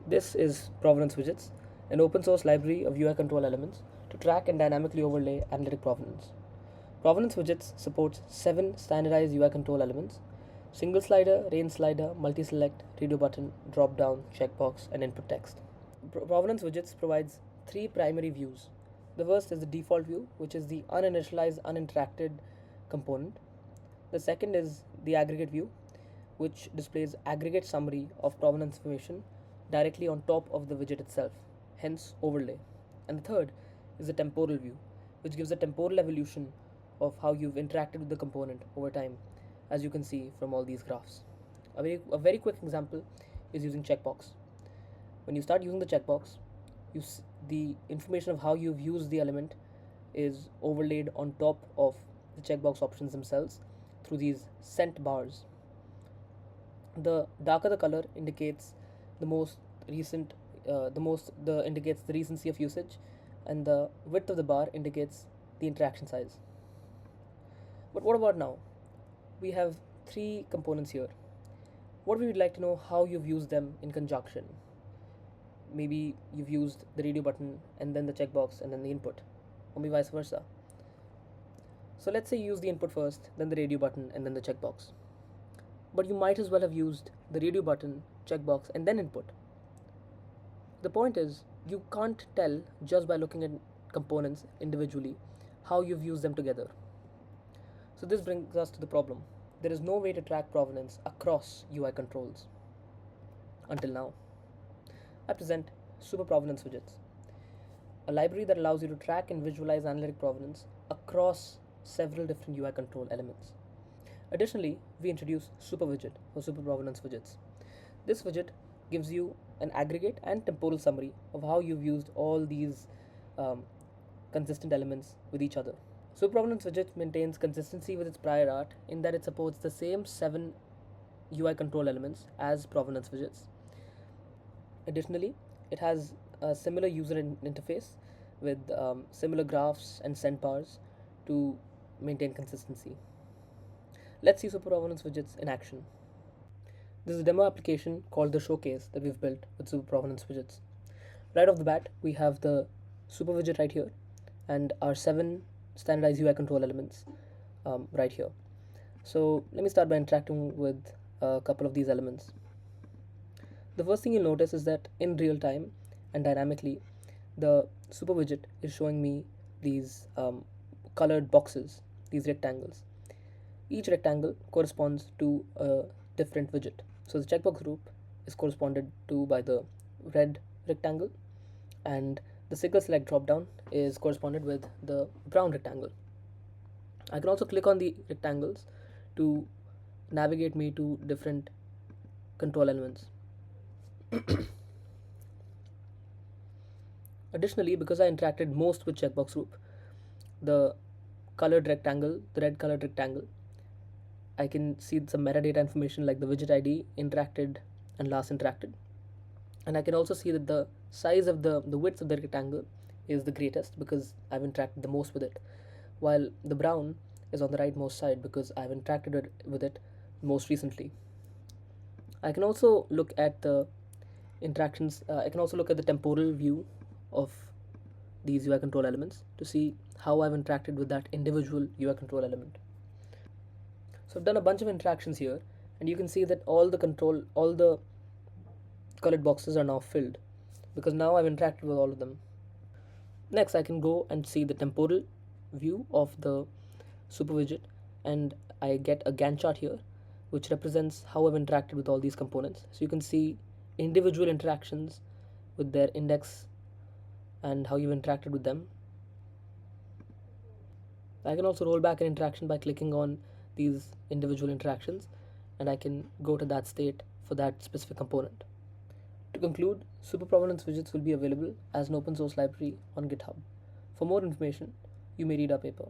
This is ProvenanceWidgets, an open source library of UI control elements to track and dynamically overlay analytic provenance. ProvenanceWidgets supports 7 standardized UI control elements: single slider, range slider, multi-select, radio button, drop-down, checkbox, and input text. ProvenanceWidgets provides 3 primary views. The first is the default view, which is the uninitialized, uninteracted component. The second is the aggregate view, which displays aggregate summary of provenance information directly on top of the widget itself, hence overlay. And the third is the temporal view, which gives a temporal evolution of how you've interacted with the component over time, as you can see from all these graphs. A very quick example is using checkbox. When you start using the checkbox, the information of how you've used the element is overlaid on top of the checkbox options themselves through these scent bars. The darker the color indicates the most recent, indicates the recency of usage, and the width of the bar indicates the interaction size. But what about now? We have 3 components here. What we would like to know how you've used them in conjunction. Maybe you've used the radio button and then the checkbox and then the input, or maybe vice versa. So let's say you use the input first, then the radio button, and then the checkbox. But you might as well have used the radio button, checkbox, and then input. The point is, you can't tell just by looking at components individually how you've used them together. So this brings us to the problem. There is no way to track provenance across UI controls. Until now. I present SuperProvenanceWidgets, a library that allows you to track and visualize analytic provenance across several different UI control elements. Additionally, we introduce SuperWidget or SuperProvenanceWidgets. This widget gives you an aggregate and temporal summary of how you've used all these consistent elements with each other. SuperProvenanceWidget maintains consistency with its prior art in that it supports the same 7 UI control elements as ProvenanceWidgets. Additionally, it has a similar user interface with similar graphs and scent bars to maintain consistency. Let's see SuperProvenanceWidgets in action. This is a demo application called the Showcase that we've built with SuperProvenanceWidgets. Right off the bat, we have the SuperWidget right here and our 7 standardized UI control elements right here. So let me start by interacting with a couple of these elements. The first thing you'll notice is that in real time and dynamically, the SuperWidget is showing me these colored boxes, these rectangles. Each rectangle corresponds to a different widget. So the checkbox group is corresponded to by the red rectangle, and the single select dropdown is corresponded with the brown rectangle. I can also click on the rectangles to navigate me to different control elements. Additionally, because I interacted most with checkbox group, the red colored rectangle, I can see some metadata information like the widget ID, interacted, and last interacted. And I can also see that the size of the width of the rectangle is the greatest because I've interacted the most with it, while the brown is on the rightmost side because I've interacted with it most recently. I can also look at the interactions. I can also look at the temporal view of these UI control elements to see how I've interacted with that individual UI control element. So I've done a bunch of interactions here, and you can see that all the colored boxes are now filled because now I've interacted with all of them. Next, I can go and see the temporal view of the SuperWidget, and I get a Gantt chart here which represents how I've interacted with all these components. So you can see individual interactions with their index and how you've interacted with them. I can also roll back an interaction by clicking on these individual interactions, and I can go to that state for that specific component. To conclude, SuperProvenanceWidgets will be available as an open source library on GitHub. For more information, you may read our paper.